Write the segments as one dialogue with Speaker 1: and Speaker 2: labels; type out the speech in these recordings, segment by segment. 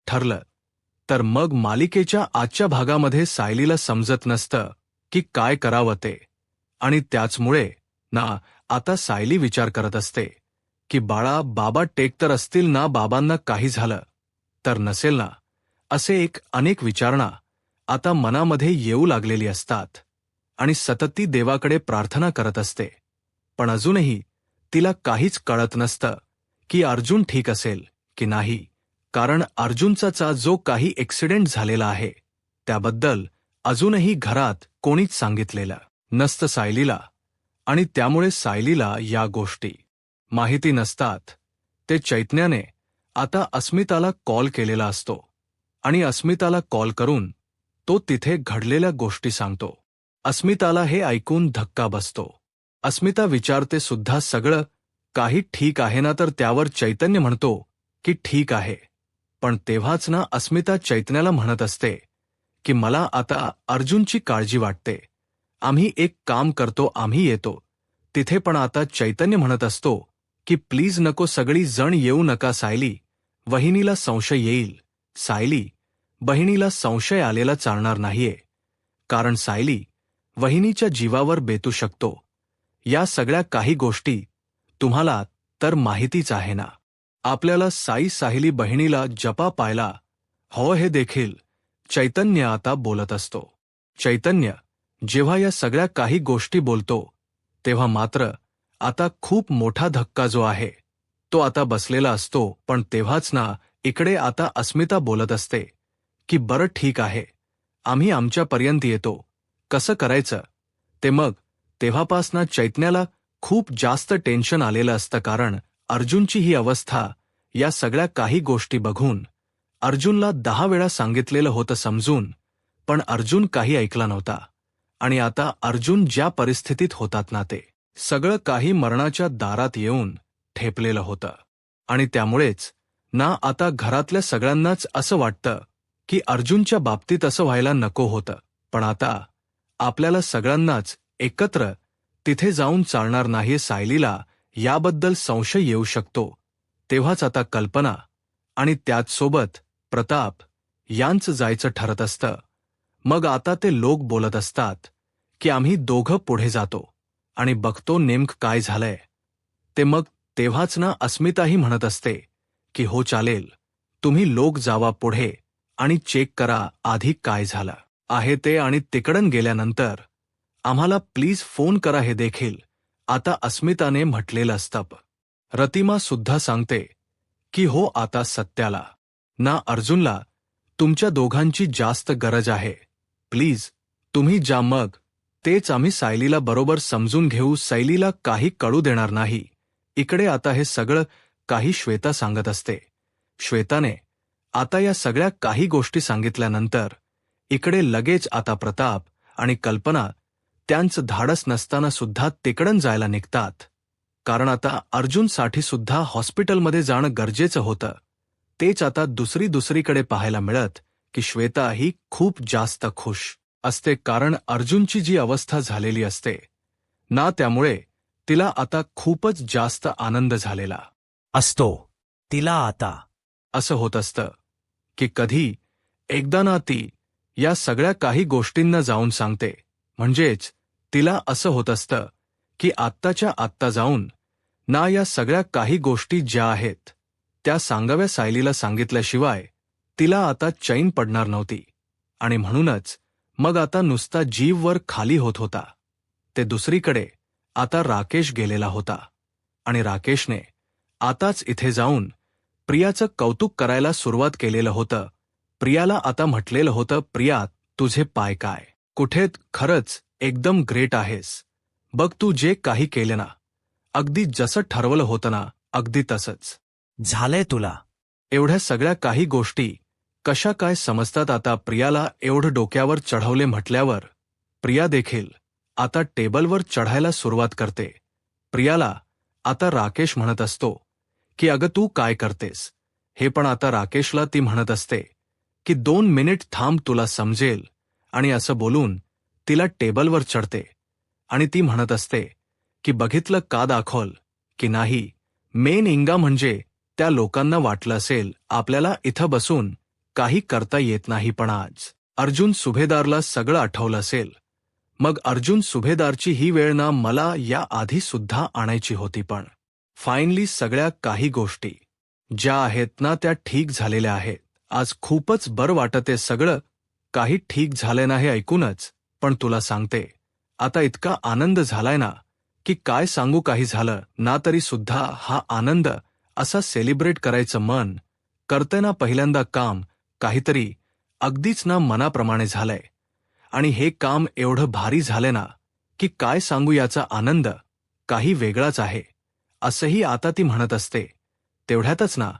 Speaker 1: ठरलं तर मग मालिकेच्या आजच्या भागामध्ये सायलीला समजत नसतं की काय करावं ते, आणि त्याचमुळे ना आता सायली विचार करत असते की बाळा, बाबा टेक तर असतील ना, बाबांना काही झालं तर नसेल ना, असे अनेक विचारणा आता मनामध्ये येऊ लागलेली असतात आणि सतत ती देवाकडे प्रार्थना करत असते. पण अजूनही तिला काहीच कळत नसतं की अर्जुन ठीक असेल की नाही, कारण अर्जुनचा जो काही ॲक्सिडेंट झालेला आहे त्याबद्दल अजूनही घरात कोणीच सांगितलेलं नसतं सायलीला, आणि त्यामुळे सायलीला या गोष्टी माहिती नसतात. ते चैतन्याने आता अस्मिताला कॉल केलेला असतो आणि अस्मिताला कॉल करून तो तिथे घडलेल्या गोष्टी सांगतो. अस्मिताला हे ऐकून धक्का बसतो. अस्मिता विचारते सुद्धा सगळं काही ठीक आहे ना, तर त्यावर चैतन्य म्हणतो की ठीक आहे. पण तेव्हाच ना अस्मिता चैतन्याला म्हणत असते की मला आता अर्जुनची काळजी वाटते, आम्ही एक काम करतो, आम्ही येतो तिथे. पण आता चैतन्य म्हणत असतो की प्लीज नको, सगळी जण येऊ नका सायली, वहिनीला संशय येईल. सायली, बहिणीला संशय आलेला चालणार नाहीये, कारण सायली वहिनीच्या जीवावर बेतू शकतो. या सगळ्या काही गोष्टी तुम्हाला तर माहितीच आहे ना. आपल्याला सायली बहिणीला जपा पायला हो, हे देखील चैतन्य आता बोलत असतो. चैतन्य जेव्हा या सगळ्या काही गोष्टी बोलतो तेव्हा मात्र आता खूप मोठा धक्का जो आहे तो आता बसलेला असतो. पण तेव्हाच ना इकडे आता अस्मिता बोलत असते की बरं ठीक आहे, आम्ही आमच्यापर्यंत येतो, कसं करायचं ते. मग तेव्हापासनं चैतन्याला खूप जास्त टेन्शन आलेलं असतं, कारण अर्जुनची ही अवस्था या सगळ्या काही गोष्टी बघून अर्जुनला 10 वेळा सांगितलेलं होतं समजून, पण अर्जुन काही ऐकला नव्हता. आणि आता अर्जुन ज्या परिस्थितीत होतात ना, ते सगळं काही मरणाच्या दारात येऊन ठेपलेलं होतं. आणि त्यामुळेच ना आता घरातल्या सगळ्यांनाच असं वाटतं की अर्जुनच्या बाबतीत असं व्हायला नको होतं. पण आता आपल्याला सगळ्यांनाच एकत्र तिथे जाऊन चालणार नाही. सायलीला याबद्दल संशय येऊ शकतो. तेव्हाच आता कल्पना आणि त्याचसोबत प्रताप यांचं जायचं ठरत असतं. मग आता ते लोक बोलत असतात की आम्ही दोघं पुढे जातो आणि बघतो नेमकं काय झालंय ते. मग तेव्हाच ना अस्मिताही म्हणत असते की हो चालेल, तुम्ही लोक जावा पुढे आणि चेक करा आधी काय झालं आहे ते, आणि तिकडून गेल्यानंतर आम्हाला प्लीज फोन करा, हे देखील आता अस्मिताने म्हटलेलं असतं. रतिमा सुद्धा सांगते की हो, आता सत्याला ना अर्जुनला तुमच्या दोघांची जास्त गरज आहे, प्लीज तुम्ही जा. मग तेच आम्ही सायलीला बरोबर समजून घेऊ, सायलीला काही कळू देणार नाही. इकडे आता हे सगळं काही श्वेता सांगत असते. श्वेताने आता या सगळ्या काही गोष्टी सांगितल्यानंतर इकडे लगेच आता प्रताप आणि कल्पना त्यांचं धाडस नसताना सुद्धा तिकडून जायला निघतात, कारण आता अर्जुनसाठी सुद्धा हॉस्पिटलमध्ये जाणं गरजेचं होतं. तेच आता दुसरीकडे पाहायला मिळत की श्वेता ही खूप जास्त खुश असते, कारण अर्जुनची जी अवस्था झालेली असते ना, त्यामुळे तिला आता खूपच जास्त आनंद झालेला
Speaker 2: असतो. तिला आता
Speaker 1: असं होत असतं की कधी एकदा ना ती या सगळ्या काही गोष्टींना जाऊन सांगते. म्हणजेच तिला असं होत असतं की आत्ताच्या आत्ता जाऊन ना या सगळ्या काही गोष्टी ज्या आहेत त्या सांगाव्या. सायलीला सांगितल्याशिवाय तिला आता चैन पडणार नव्हती, आणि म्हणूनच मग आता नुसता जीव वर खाली होत होता. ते दुसरीकडे आता राकेश गेलेला होता, आणि राकेशने आताच इथे जाऊन प्रियाचं कौतुक करायला सुरुवात केलेलं होतं. प्रियाला आता म्हटलेलं होतं, प्रिया तुझे पाय काय कुठेत, खरंच एकदम ग्रेट आहेस, बघ तू जे काही केलं ना, अगदी जसं ठरवलं होतं ना, अगदी तसंच
Speaker 2: झालंय तुला.
Speaker 1: एवढ्या सगळ्या काही गोष्टी कशा काय समजतात. आता प्रियाला एवढं डोक्यावर चढवले म्हटल्यावर प्रिया देखील आता टेबलवर चढायला सुरुवात करते. प्रियाला आता राकेश म्हणत असतो की अगं तू काय करतेस हे, पण आता राकेशला ती म्हणत असते की 2 मिनिट थांब, तुला समजेल. आणि असं बोलून तिला टेबलवर चढते आणि ती म्हणत असते की बघितलं का दाखवल की नाही, मेन इंगा म्हणजे त्या लोकांना वाटलं असेल आपल्याला इथं बसून काही करता येत नाही, पण आज अर्जुन सुभेदारला सगळं आठवलं असेल. मग अर्जुन सुभेदारची ही वेळ ना मला या आधी सुद्धा आणायची होती, पण फायनली सगळ्या काही गोष्टी ज्या आहेत ना त्या ठीक झालेल्या आहेत. आज खूपच बरं वाटते, सगळं काही ठीक झालं ना हे ऐकूनच. पण तुला सांगते, आता इतका आनंद झालाय ना की काय सांगू. काही झालं ना तरी सुद्धा हा आनंद असा सेलिब्रेट करायचं मन करतंय ना. पहिल्यांदा काम काहीतरी अगदीच ना मनाप्रमाणे झालंय आणि हे काम एवढं भारी झालंय ना की काय सांगू. याचा आनंद काही वेगळाच आहे असंही आता ती म्हणत असते. तेवढ्यातच ना,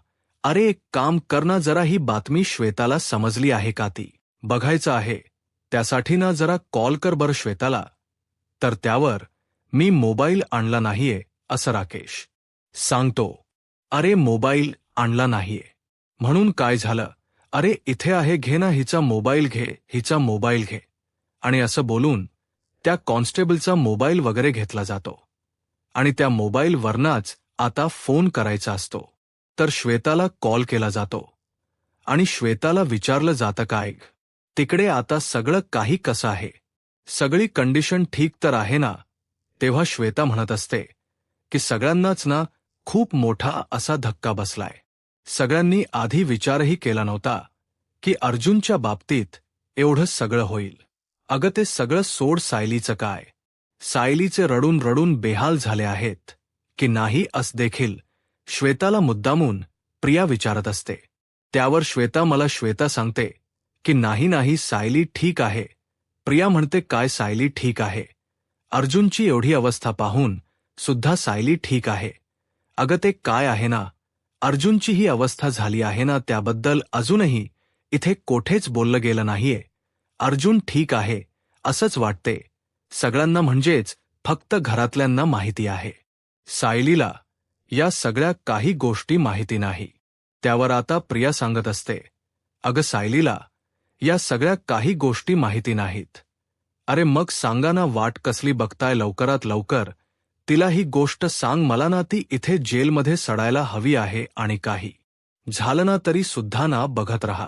Speaker 1: अरे एक काम कर ना, जरा ही बातमी श्वेताला समजली आहे का ती बघायचं आहे. त्यासाठी ना जरा कॉल कर बरं श्वेताला. तर त्यावर मी मोबाईल आणला नाहीये असं राकेश सांगतो. अरे मोबाईल आणला नाहीये म्हणून काय झालं. अरे इथे आहे, घे ना हिचा मोबाईल, घे हिचा मोबाईल घे. आणि असं बोलून त्या कॉन्स्टेबलचा मोबाईल वगैरे घेतला जातो आणि त्या मोबाईलवरनाच आता फोन करायचा असतो. तर श्वेताला कॉल केला जातो आणि श्वेताला विचारलं जातं काय तिकडे आता सगळं काही कसं आहे, सगळी कंडिशन ठीक तर आहे ना. तेव्हा श्वेता म्हणत असते की सगळ्यांनाच ना खूप मोठा असा धक्का बसलाय. सगळ्यांनी आधी विचारही केला नव्हता की अर्जुनच्या बाबतीत एवढं सगळं होईल. अगं ते सगळं सोड, सायलीचं काय, सायलीचे रडून रडून बेहाल झाले आहेत की नाही असं देखील श्वेताला मुद्दामून प्रिया विचारत असते. त्यावर श्वेता सांगते की नाही नाही सायली ठीक आहे. प्रिया म्हणते काय सायली ठीक आहे, अर्जुनची एवढी अवस्था पाहून सुद्धा सायली ठीक आहे. अगं ते काय आहे ना, अर्जुनची ही अवस्था झाली आहे ना त्याबद्दल अजूनही इथे कोठेच बोललं गेलं नाहीये. अर्जुन ठीक आहे असंच वाटते सगळ्यांना, म्हणजेच फक्त घरातल्यांना माहिती आहे. सायलीला या सगळ्या काही गोष्टी माहिती नाही. त्यावर आता प्रिया सांगत असते, अगं सायलीला या सगळ्या काही गोष्टी माहिती नाहीत. अरे मग सांगा ना, वाट कसली बघताय, लवकरात लवकर तिला ही गोष्ट सांग मला ना. ती इथे जेलमध्ये सडायला हवी आहे आणि काही झालं ना तरी सुद्धा ना बघत रहा.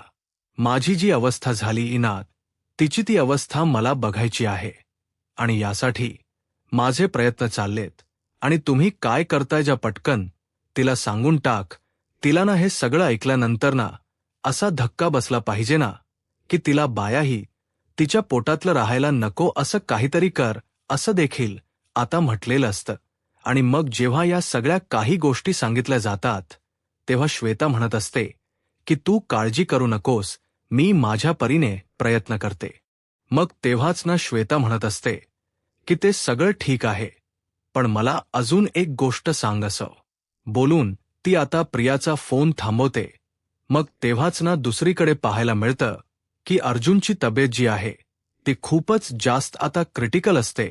Speaker 1: माझी जी अवस्था झाली ना तिची ती अवस्था मला बघायची आहे आणि यासाठी माझे प्रयत्न चाललेत. आणि तुम्ही काय करताय, ज्या पटकन तिला सांगून टाक. तिला ना हे सगळं ऐकल्यानंतर ना असा धक्का बसला पाहिजे ना की तिला बायाही तिच्या पोटातलं राहायला नको, असं काहीतरी कर असं देखील आता म्हटलेलं असतं. आणि मग जेव्हा या सगळ्या काही गोष्टी सांगितल्या जातात तेव्हा श्वेता म्हणत असते की तू काळजी करू नकोस, मी माझ्या परीने प्रयत्न करते. मग तेव्हाच ना श्वेता म्हणत असते की ते सगळं ठीक आहे, पण मला अजून एक गोष्ट सांग असं बोलून ती आता प्रियाचा फोन थांबवते. मग तेव्हाच ना दुसरीकडे पाहायला मिळतं की अर्जुनची तब्येत जी आहे ती खूपच जास्त आता क्रिटिकल असते.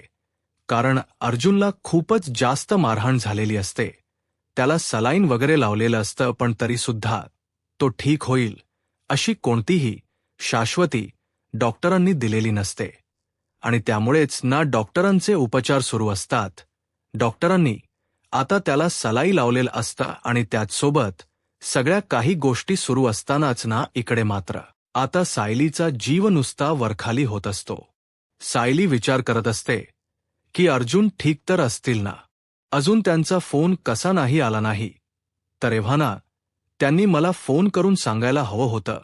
Speaker 1: कारण अर्जुनला खूपच जास्त मारहाण झालेली असते. त्याला सलाईन वगैरे लावलेलं असतं, पण तरीसुद्धा तो ठीक होईल अशी कोणतीही शाश्वती डॉक्टरांनी दिलेली नसते. आणि त्यामुळेच ना डॉक्टरांचे उपचार सुरू असतात. डॉक्टरांनी आता त्याला सलाई लावलेलं असतं आणि त्याचसोबत सगळ्या काही गोष्टी सुरू असतानाच ना इकडे मात्र आता सायलीचा जीव नुसता वरखाली होत असतो. सायली विचार करत असते की अर्जुन ठीक तर असतील ना, अजून त्यांचा फोन कसा नाही आला नाही. तर एव्हा ना त्यांनी मला फोन करून सांगायला हवं होतं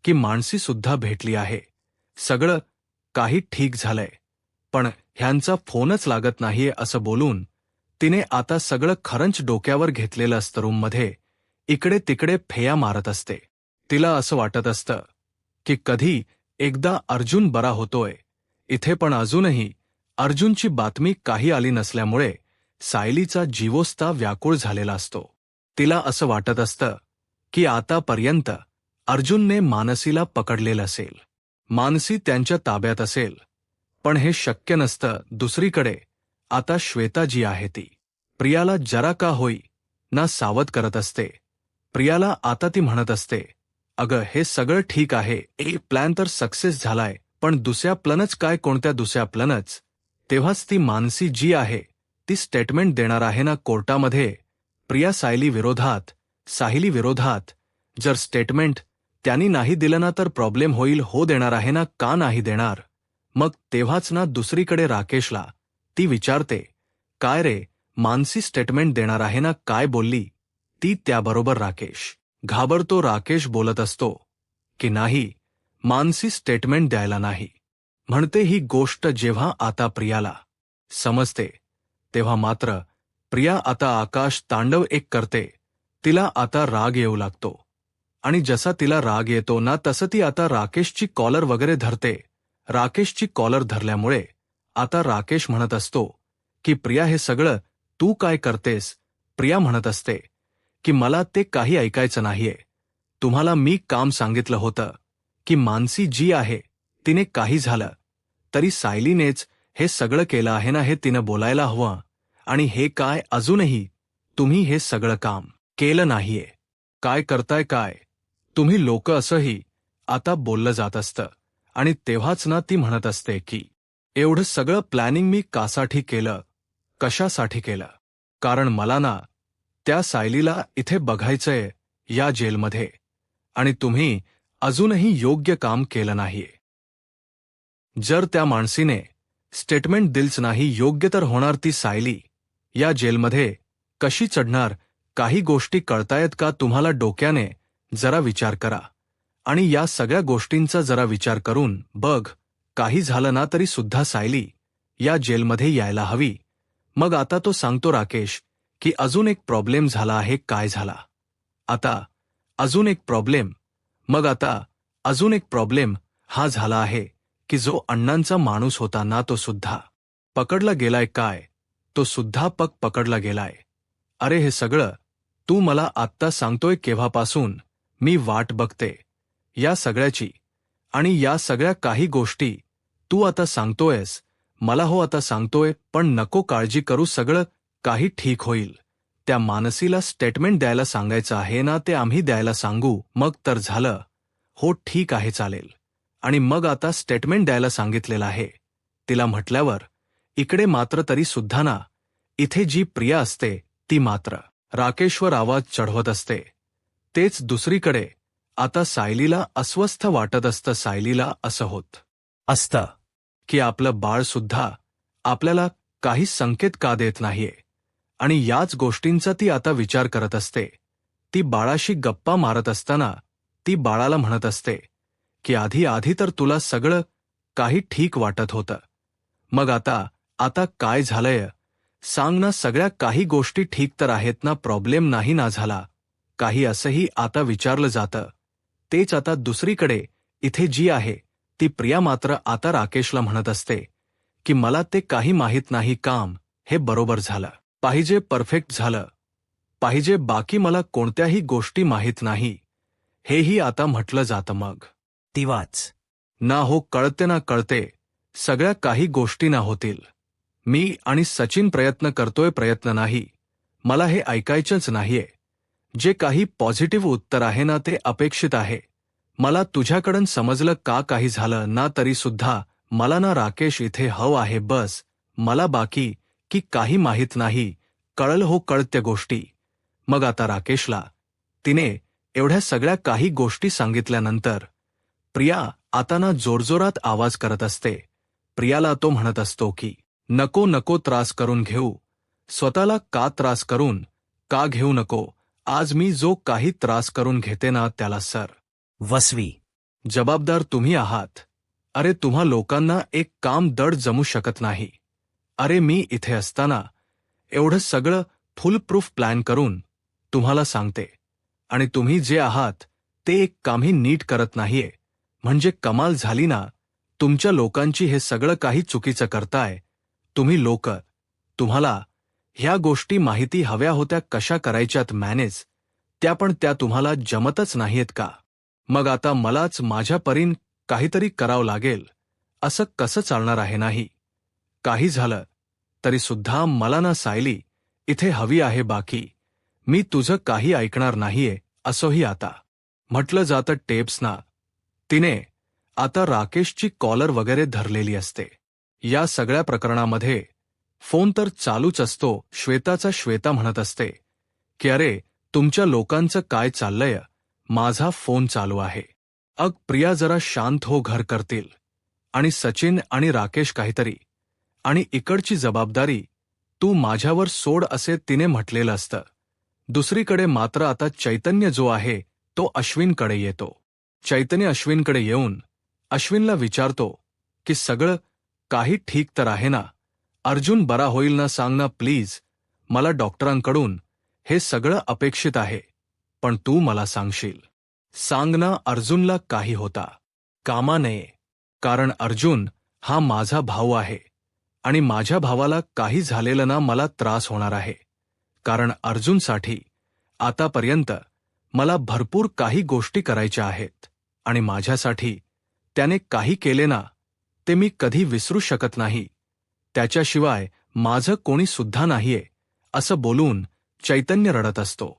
Speaker 1: की मानसी सुद्धा भेटली आहे, सगळं काही ठीक झालंय, पण ह्यांचा फोनच लागत नाहीये असं बोलून तिने आता सगळं खरंच डोक्यावर घेतलेलं असतं. रूममध्ये इकडे तिकडे फेया मारत असते. तिला असं वाटत असतं की कधी एकदा अर्जुन बरा होतोय. इथे पण अजूनही अर्जुनची बातमी काही आली नसल्यामुळे सायलीचा जीवोस्ता व्याकुळ झालेला असतो. तिला असं वाटत असतं की आतापर्यंत अर्जुनने मानसीला पकडलेलं असेल, मानसी त्यांच्या ताब्यात असेल, पण हे शक्य नसतं. दुसरीकडे आता श्वेता जी आहे ती प्रियाला जरा का होई ना सावध करत असते. प्रियाला आता ती म्हणत असते, अगं हे सगळं ठीक आहे, एक प्लॅन तर सक्सेस झालाय, पण दुसऱ्या प्लॅनच काय, कोणत्या दुसऱ्या प्लॅनच. तेव्हाच ती मानसी जी आहे ती स्टेटमेंट देणार आहे ना कोर्टामध्ये. प्रिया सायली विरोधात जर स्टेटमेंट त्यांनी नाही दिलं ना तर प्रॉब्लेम होईल, हो देणार आहे ना, का नाही देणार. मग तेव्हाच ना दुसरीकडे राकेशला ती विचारते, काय रे, मानसी स्टेटमेंट देणार आहे ना, काय बोलली ती. त्याबरोबर राकेश घाबरतो. राकेश बोलत असतो की नाही, मानसी स्टेटमेंट द्यायला नाही म्हणते. ही गोष्ट जेव्हा आता प्रियाला समजते तेव्हा मात्र प्रिया आता आकाश तांडव एक करते. तिला आता राग येऊ लागतो आणि जसा तिला राग येतो ना तसं ती आता राकेशची कॉलर वगैरे धरते. राकेशची कॉलर धरल्यामुळे आता राकेश म्हणत असतो की प्रिया, हे सगळं तू काय करतेस. प्रिया म्हणत असते की मला ते काही ऐकायचं नाहीये. तुम्हाला मी काम सांगितलं होतं की मानसी जी आहे तिने काही झालं तरी सायलीनेच हे सगळं केलं आहे ना, हे तिनं बोलायला हवं. आणि हे काय, अजूनही तुम्ही हे सगळं काम केलं नाहीये. काय करताय काय तुम्ही लोक, असंही आता बोललं जात असतं. आणि तेव्हाच ना ती म्हणत असते की एवढं सगळं प्लॅनिंग मी कासाठी केलं, कशासाठी केलं. कारण मला ना त्या सायलीला इथे बघायचंय या जेलमध्ये, आणि तुम्ही अजूनही योग्य काम केलं नाहीये. जर त्या माणसीने स्टेटमेंट दिलंच नाही योग्य तर होणार ती सायली या जेलमध्ये कशी चढणार. काही गोष्टी कळतायत का तुम्हाला डोक्याने. जरा विचार करा आणि या सगळ्या गोष्टींचा जरा विचार करून बघ. काही झालं ना तरी सुद्धा सायली या जेलमध्ये यायला हवी. मग आता तो सांगतो राकेश की अजून एक प्रॉब्लेम झाला आहे. काय झाला आता, अजून एक प्रॉब्लेम. मग आता अजून एक प्रॉब्लेम हा झाला आहे की जो अण्णांचा माणूस होता ना तो सुद्धा पकडला गेलाय. काय, तो सुद्धा पकडला गेलाय. अरे हे सगळं तू मला आत्ता सांगतोय, केव्हापासून मी वाट बघते या सगळ्याची. आणि या सगळ्या काही गोष्टी तू आता सांगतोयस मला. हो आता सांगतोय, पण नको काळजी करू, सगळं काही ठीक होईल. त्या मानसीला स्टेटमेंट द्यायला सांगायचं आहे ना, ते आम्ही द्यायला सांगू. मग तर झालं. हो ठीक आहे, चालेल. आणि मग आता स्टेटमेंट द्यायला सांगितलेलं आहे तिला म्हटल्यावर इकडे मात्र तरी सुद्धा ना इथे जी प्रिया असते ती मात्र राकेशवर आवाज चढवत असते. तेच दुसरीकडे आता सायलीला अस्वस्थ वाटत असतं. सायलीला असं होत
Speaker 2: असतं
Speaker 1: की आपलं बाळ सुद्धा आपल्याला काही संकेत का देत नाहीये. आणि याच गोष्टींचा ती आता विचार करत असते. ती बाळाशी गप्पा मारत असताना ती बाळाला म्हणत असते की आधी तर तुला सगळं काही ठीक वाटत होतं, मग आता काय झालंय सांग ना. सगळ्या काही गोष्टी ठीक तर आहेत ना, प्रॉब्लेम नाही ना झाला काही, असंही आता विचारलं जातं. तेच आता दुसरीकडे इथे जी आहे ती प्रिया मात्र आता राकेशला म्हणत असते की मला ते काही माहीत नाही. काम हे बरोबर झालं पाहिजे, परफेक्ट झालं पाहिजे, बाकी मला कोणत्याही गोष्टी माहीत नाही, हेही आता म्हटलं जातं. मग
Speaker 2: ती वाच
Speaker 1: ना. हो कळते ना, कळते. सगळ्या काही गोष्टी ना होतील. मी आणि सचिन प्रयत्न करतोय, प्रयत्न नाही. मला हे ऐकायचंच नाहीये. जे काही पॉझिटिव्ह उत्तर आहे ना ते अपेक्षित आहे. मला तुझ्याकडून समजलं का काही झालं ना तरी सुद्धा मला ना राकेश इथे हवं आहे बस. मला बाकी की काही माहीत नाही. कळलं हो, कळत्या गोष्टी. मग आता राकेशला तिने एवढ्या सगळ्या काही गोष्टी सांगितल्यानंतर प्रिया आता ना जोरजोरात आवाज करत असते. प्रियाला तो म्हणत असतो की नको नको त्रास करून घेऊ, स्वतःला का त्रास करून का घेऊ नको. आज मी जो काही त्रास करून घेते ना त्याला सर
Speaker 2: वसवी
Speaker 1: जबाबदार तुम्ही आहात. अरे तुम्हा लोकांना एक काम दड जमू शकत नाही. अरे मी इथे असताना एवढं सगळं फुल प्रूफ प्लॅन करून तुम्हाला सांगते आणि तुम्ही जे आहात ते एक कामही नीट करत नाहीये. म्हणजे कमाल झाली ना तुमच्या लोकांची. हे सगळं काही चुकीचं करताय तुम्ही लोक. तुम्हाला ह्या गोष्टी माहिती हव्या होत्या कशा करायच्यात मॅनेज, त्या तुम्हाला जमतच नाहीयेत का. मग आता मलाच माझ्या परीन काहीतरी करावं लागेल. असं कसं चालणार आहे. नाही काही झालं तरी सुद्धा मला ना सायली इथे हवी आहे, बाकी मी तुझं काही ऐकणार नाहीये असंही आता म्हटलं जातं. टेप्स ना तिने आता राकेशची कॉलर वगैरे धरलेली असते. या सगळ्या प्रकरणामध्ये फोन तर चालूच असतो. श्वेता म्हणत असते की अरे तुमच्या लोकांचं काय चाललंय, माझा फोन चालू आहे. अग प्रिया जरा शांत हो, घर करतील. आणि सचिन आणि राकेश काहीतरी. आणि इकडची जबाबदारी तू माझ्यावर सोड असे तिने म्हटलेलं असतं. दुसरीकडे मात्र आता चैतन्य जो आहे तो अश्विनकडे येतो. चैतन्य अश्विनकडे येऊन अश्विनला विचारतो की सगळं काही ठीक तर आहे ना? अर्जुन बरा होईल ना? सांग ना प्लीज. मला डॉक्टरांकडून हे सगळं अपेक्षित आहे, पण तू मला सांगशील. सांग ना, अर्जुनला काही होता कामा नये. कारण अर्जुन हा माझा भाऊ आहे आणि माझ्या भावाला काही झालेलं ना मला त्रास होणार आहे. कारण अर्जुनसाठी आतापर्यंत मला भरपूर काही गोष्टी करायच्या आहेत आणि माझ्यासाठी त्याने काही केले ना ते मी कधी विसरू शकत नाही. त्याच्याशिवाय माझं कोणी सुद्धा नाहीये असं बोलून चैतन्य रडत असतो.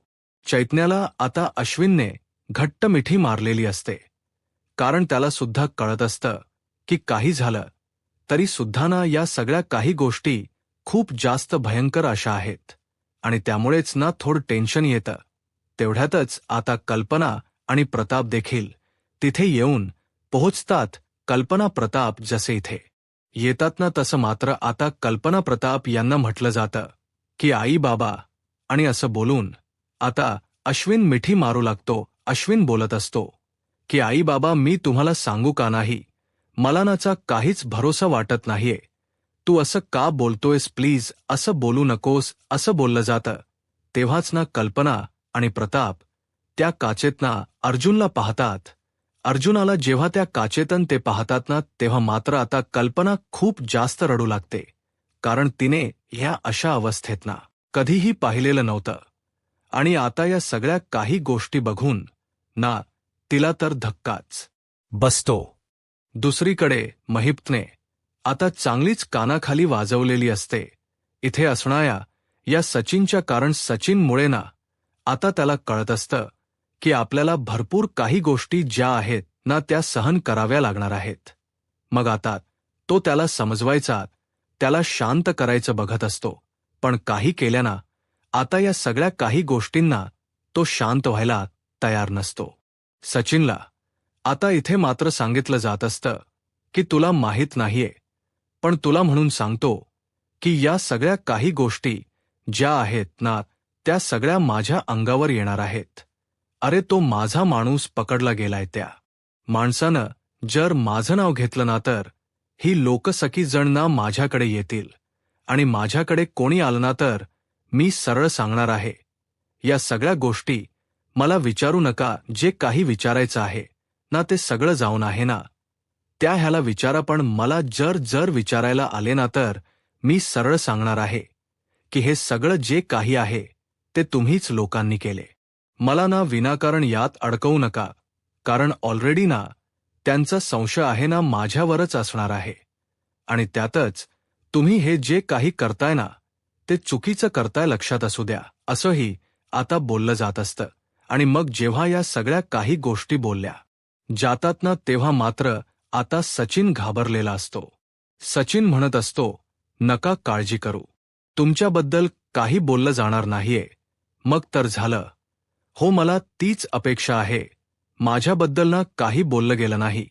Speaker 1: चैतन्याला आता अश्विनने घट्ट मिठी मारलेली असते. कारण त्याला सुद्धा कळत असतं की काही झालं तरी सुद्धा ना या सगळ्या काही गोष्टी खूप जास्त भयंकर अशा आहेत आणि त्यामुळेच ना थोडं टेन्शन येतं. तेवढ्यातच आता कल्पना आणि प्रताप देखील तिथे येऊन पोहोचतात. कल्पना प्रताप जसे इथे येतात ना तसं मात्र आता कल्पना प्रताप यांना म्हटलं जातं की आई बाबा, आणि असं बोलून आता अश्विन मिठी मारू लागतो. अश्विन बोलत असतो की आई बाबा, मी तुम्हाला सांगू का नाही, मला नाचा काहीच भरोसा वाटत नाहीये. तू असं का बोलतोयस? प्लीज असं बोलू नकोस असं बोललं जातं. तेव्हाच ना कल्पना आणि प्रताप त्या काचेतना अर्जुनला पाहतात. अर्जुनाला जेव्हा त्या काचेतन ते पाहतात ना तेव्हा मात्र आता कल्पना खूप जास्त रडू लागते. कारण तिने ह्या अशा अवस्थेत ना कधीही पाहिलेलं नव्हतं आणि आता या सगळ्या काही गोष्टी बघून ना तिला तर धक्काच
Speaker 2: बसतो.
Speaker 1: दुसरीकडे महिप्तने आता चांगलीच कानाखाली वाजवलेली असते इथे असणाऱ्या या सचिनच्या. कारण सचिनमुळे ना आता त्याला कळत असतं की आपल्याला भरपूर काही गोष्टी ज्या आहेत ना त्या सहन कराव्या लागणार आहेत. मग आता तो त्याला समजवायचा, त्याला शांत करायचं बघत असतो, पण काही केल्याना आता या सगळ्या काही गोष्टींना तो शांत व्हायला तयार नसतो. सचिनला आता इथे मात्र सांगितलं जात असतं की तुला माहीत नाहीये, पण तुला म्हणून सांगतो की या सगळ्या काही गोष्टी ज्या आहेत ना त्या सगळ्या माझ्या अंगावर येणार आहेत. अरे तो माझा माणूस पकडला गेलाय. त्या माणसानं जर माझं नाव घेतलं ना तर ही लोकसखी जण ना माझ्याकडे येतील आणि माझ्याकडे कोणी आलं ना तर मी सरळ सांगणार आहे, या सगळ्या गोष्टी मला विचारू नका. जे काही विचारायचं आहे ना ते सगळं जाऊन आहे ना त्या ह्याला विचारा, पण मला जर विचारायला आले ना तर मी सरळ सांगणार आहे की हे सगळं जे काही आहे ते तुम्हीच लोकांनी केले. मला ना विनाकारण यात अडकवू नका. कारण ऑलरेडी ना त्यांचा संशय आहे ना माझ्यावरच असणार आहे आणि त्यातच तुम्ही हे जे काही करताय ना ते चुकीचं करताय, लक्षात असू द्या. असंही आता बोललं जात असतं. आणि मग जेव्हा या सगळ्या काही गोष्टी बोलल्या जातात ना तेव्हा मात्र आता सचिन घाबरलेला असतो. सचिन म्हणत असतो, नका काळजी करू, तुमच्याबद्दल काही बोललं जाणार नाहीये. मग तर झालं. हो, मला तीच अपेक्षा आहे. माझ्याबद्दल ना काही बोललं गेलं नाही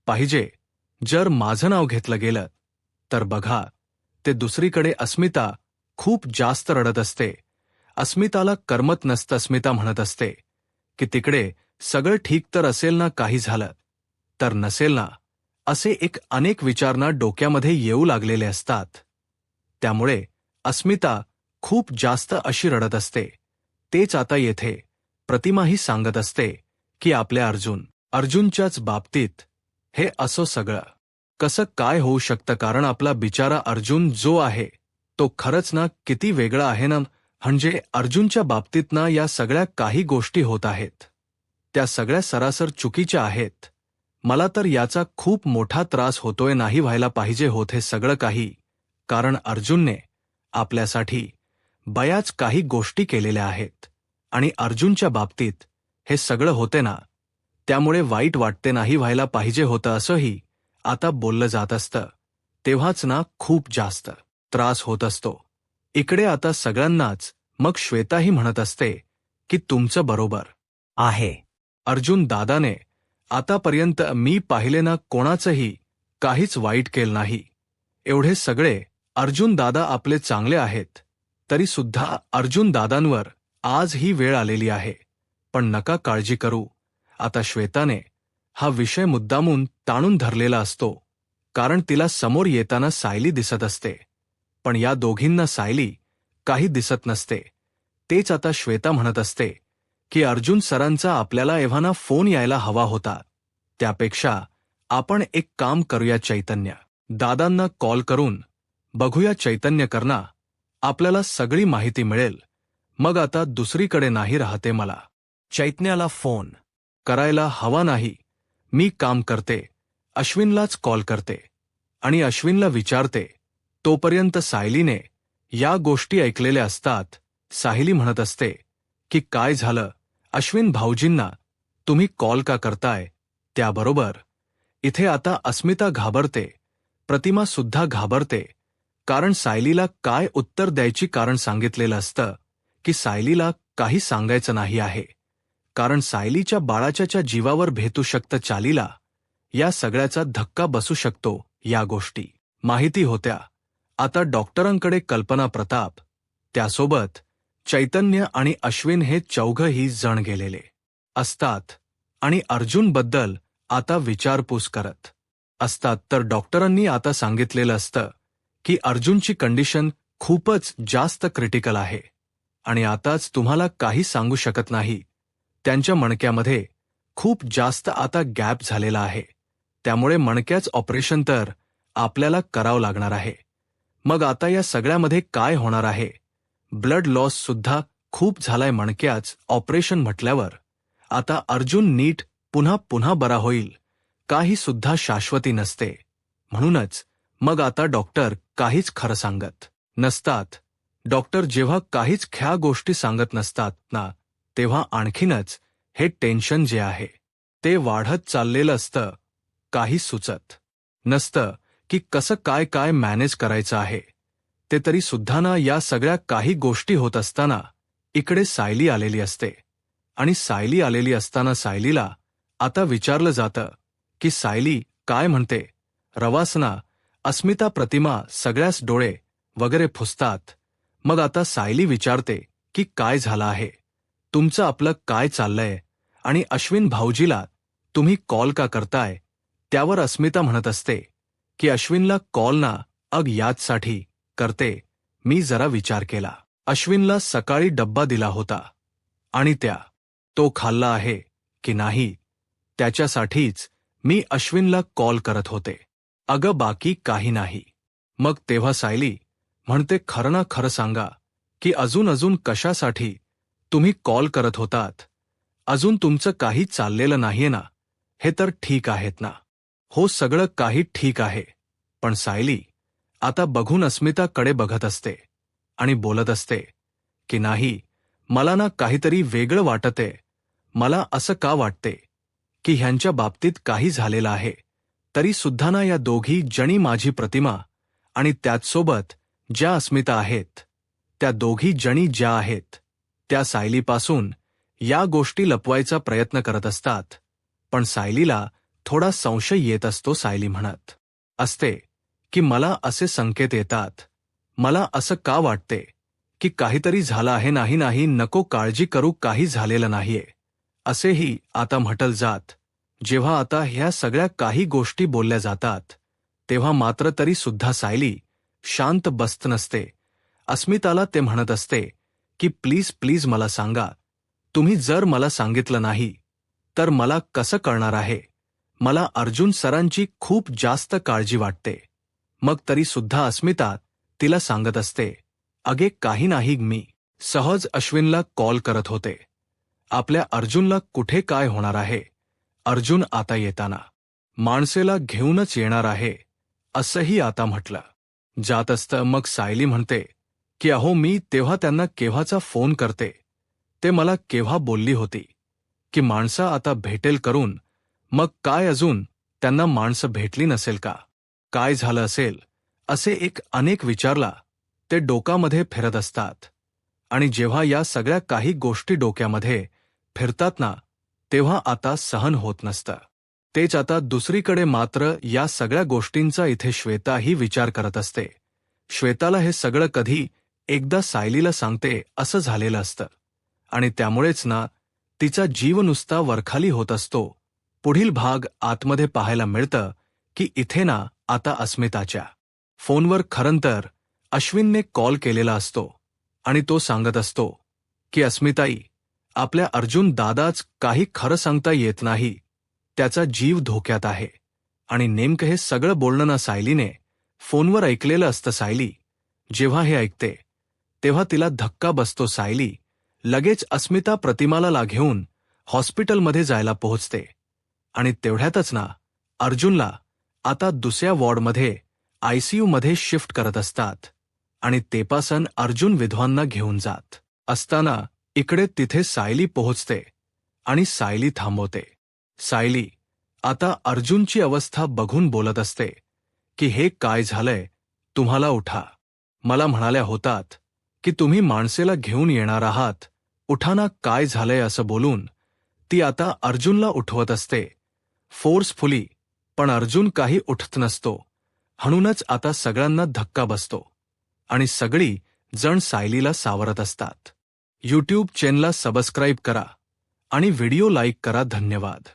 Speaker 1: पाहिजे. जर माझं नाव घेतलं गेलं तर बघा, ते दुसरीकडे अस्मिता खूप जास्त रडत असते. अस्मिताला करमत नसतं. अस्मिता म्हणत असते की तिकडे सगळं ठीक तर असेल ना, काही झालं तर नसेल ना, असे एक अनेक विचार ना डोक्यामध्ये येऊ लागलेले असतात. त्यामुळे अस्मिता खूप जास्त अशी रडत असते. तेच आता येथे प्रतिमाही सांगत असते की आपल्या अर्जुनच्याच बाबतीत हे असं सगळं कसं काय होऊ शकतं. कारण आपला बिचारा अर्जुन जो आहे तो खरंच ना किती वेगळा आहे ना. म्हणजे अर्जुनच्या बाबतीत ना या सगळ्या काही गोष्टी होत आहेत त्या सगळ्या सरासर चुकीच्या आहेत. मला तर याचा खूप मोठा त्रास होतोय. नाही व्हायला पाहिजे होत हे सगळं काही. कारण अर्जुनने आपल्यासाठी बयाच काही गोष्टी केलेल्या आहेत आणि अर्जुनच्या बाबतीत हे सगळं होते ना त्यामुळे वाईट वाटते. नाही व्हायला पाहिजे होतं असंही आता बोललं जात असतं. तेव्हाच ना खूप जास्त त्रास होत असतो. इकडे आता सगळ्यांनाच मग श्वेताही म्हणत असते की तुमचं बरोबर
Speaker 2: आहे.
Speaker 1: अर्जुन दादाने आतापर्यंत मी पाहिले ना कोणाचंही काहीच वाईट केलं नाही. एवढे सगळे अर्जुन दादा आपले चांगले आहेत, तरी सुद्धा अर्जुन दादांवर आज ही वेळ आलेली आहे. पण नका काळजी करू. आता श्वेताने हा विषय मुद्दामून ताणून धरलेला असतो, कारण तिला समोर येताना सायली दिसत असते. पण या दोघींना सायली काही दिसत नसते. तेच आता श्वेता म्हणत असते की अर्जुन सरांचा आपल्याला एव्हाना फोन यायला हवा होता. त्यापेक्षा आपण एक काम करूया, चैतन्य दादांना कॉल करून बघूया. चैतन्य करना, आपल्याला सगळी माहिती मिळेल. मग आता दुसरीकडे नाही राहते मला.
Speaker 2: चैतन्याला फोन
Speaker 1: करायला हवा नाही. मी काम करते, अश्विनलाच कॉल करते आणि अश्विनला विचारते. तोपर्यंत सायलीने या गोष्टी ऐकलेल्या असतात. सायली म्हणत असते की काय झालं अश्विन भाऊजींना, तुम्ही कॉल का करताय? त्याबरोबर इथे आता अस्मिता घाबरते, प्रतिमा सुद्धा घाबरते. कारण सायलीला काय उत्तर द्यायची कारण सांगितलेलं असतं की सायलीला काही सांगायचं नाही आहे, कारण सायलीच्या बाळाच्या जीवावर भेटू शकतं चालीला. या सगळ्याचा धक्का बसू शकतो. या गोष्टी माहिती होत्या. आता डॉक्टरांकडे कल्पना प्रताप, त्यासोबत चैतन्य आणि अश्विन हे चौघही जण गेलेले असतात आणि अर्जुनबद्दल आता विचारपूस करत असतात. तर डॉक्टरांनी आता सांगितलेलं असतं की अर्जुनची कंडिशन खूपच जास्त क्रिटिकल आहे आणि आताच तुम्हाला काही सांगू शकत नाही. त्यांच्या मणक्यामध्ये खूप जास्त आता गॅप झालेला आहे, त्यामुळे मणक्याच ऑपरेशन तर आपल्याला करावं लागणार आहे. मग आता या सगळ्यामध्ये काय होणार आहे? ब्लड लॉस सुद्धा खूप झालाय. मणक्याच ऑपरेशन म्हटल्यावर आता अर्जुन नीट पुन्हा बरा होईल, काही सुद्धा शाश्वती नसते. म्हणूनच मग आता डॉक्टर काहीच खरं सांगत नसतात. डॉक्टर जेव्हा काहीच ख्या गोष्टी सांगत नसतात ना, तेव्हा आणखीनच हे टेन्शन जे आहे ते वाढत चाललेलं असतं. काही सुचत नसतं की कसं काय मॅनेज करायचं आहे ते. तरी सुद्धा ना या सगळ्या काही गोष्टी होत असताना इकडे सायली आलेली असते आणि सायली आलेली असताना सायलीला आता विचारलं जातं की सायली काय म्हणते? रवासना, अस्मिता, प्रतिमा सगळ्याच डोळे वगैरे फुसतात. मग आता सायली विचारते की काय झालं आहे, तुमचं आपलं काय चाललंय आणि अश्विन भाऊजीला तुम्ही कॉल का करताय? त्यावर अस्मिता म्हणत असते की अश्विनला कॉल ना याचसाठी करते, मी जरा विचार केला. अश्विनला सकाळी डब्बा दिला होता आणि तो खाल्ला आहे की नाही त्याच्यासाठीच मी अश्विनला कॉल करत होते. अगं बाकी काही नाही. मग तेव्हा सायली म्हणते खरं ना खरं सांगा की अजून कशासाठी तुम्ही कॉल करत होतात? अजून तुमचं काही चाललेलं नाहीये ना? हे तर ठीक आहेत ना? हो, सगळं काही ठीक आहे. पण सायली आता बघून अस्मिताकडे बघत असते आणि बोलत असते की नाही, मला ना काहीतरी वेगळं वाटते. मला असं का वाटते की ह्यांच्या बाबतीत काही झालेलं आहे. तरी सुद्धा ना या दोघी जणी, माझी प्रतिमा आणि त्याचसोबत ज्या अस्मिता आहेत, त्या दोघी जणी ज्या आहेत त्या सायलीपासून या गोष्टी लपवायचा प्रयत्न करत असतात. पण सायलीला थोडा संशय येत असतो. सायली म्हणत असते की मला असे संकेत येतात, मला असं का वाटते की काहीतरी झालं आहे. नाही, नको काळजी करू, काही झालेलं नाहीये असेही आता म्हटलं जात. जेव्हा आता ह्या सगळ्या काही गोष्टी बोलल्या जातात तेव्हा मात्र तरी सुद्धा सायली शांत बसत नसते. अस्मिताला ते म्हणत असते की प्लीज मला सांगा. तुम्ही जर मला सांगितलं नाही तर मला कसं कळणार आहे? मला अर्जुन सरांची खूप जास्त काळजी वाटते. मग तरी सुद्धा अस्मिता तिला सांगत असते, अगे काही नाही, मी सहज अश्विनला कॉल करत होते. आपल्या अर्जुनला कुठे काय होणार आहे? अर्जुन आता येताना माणसेला घेऊनच येणार आहे असंही आता म्हटलं जात असतं. मग सायली म्हणते की अहो, मी तेव्हा त्यांना केव्हाचा फोन करते. ते मला केव्हा बोलली होती की माणसं आता भेटेल करून. मग काय अजून त्यांना माणसं भेटली नसेल का? काय झालं असेल असे अनेक विचारला ते डोकामध्ये फिरत असतात. आणि जेव्हा या सगळ्या काही गोष्टी डोक्यामध्ये फिरतात ना, तेव्हा आता सहन होत नसतं. तेच आता दुसरीकडे मात्र या सगळ्या गोष्टींचा इथे श्वेताही विचार करत असते. श्वेताला हे सगळं कधी एकदा सायलीला सांगते असं झालेलं असतं आणि त्यामुळेच ना तिचा जीव नुसता वरखाली होत असतो. पुढील भाग आतमध्ये पाहायला मिळतं की इथे ना आता अस्मिताच्या फोनवर खरंतर अश्विनने कॉल केलेला असतो आणि तो सांगत असतो की अस्मिताई, आपल्या अर्जुन दादाच काही खरं सांगता येत नाही, त्याचा जीव धोक्यात आहे. आणि नेमकं हे सगळं बोलणं ना सायलीने फोनवर ऐकलेलं असतं. सायली जेव्हा हे ऐकते तेव्हा तिला धक्का बसतो. सायली लगेच अस्मिता प्रतिमाला घेऊन हॉस्पिटलमध्ये जायला पोहोचते आणि तेवढ्यातच ना अर्जुनला आता दुसऱ्या वॉर्डमध्ये आयसीयूमध्ये शिफ्ट करत असतात आणि तेपासन अर्जुन विधवांना घेऊन जात असताना इकडे तिथे सायली पोहोचते आणि सायली थांबवते. सायली आता अर्जुनची अवस्था बघून बोलत असते की हे काय झालंय, तुम्हाला उठा. मला म्हणाल्या होतात की तुम्ही माणसेला घेऊन येणार आहात, उठा ना, काय झालंय असं बोलून ती आता अर्जुनला उठवत असते फोर्सफुली. पण अर्जुन काही उठत नसतो. म्हणूनच आता सगळ्यांना धक्का बसतो आणि सगळी जण सायलीला सावरत असतात. यूट्यूब चॅनलला सबस्क्राईब करा आणि व्हिडिओ लाईक करा. धन्यवाद.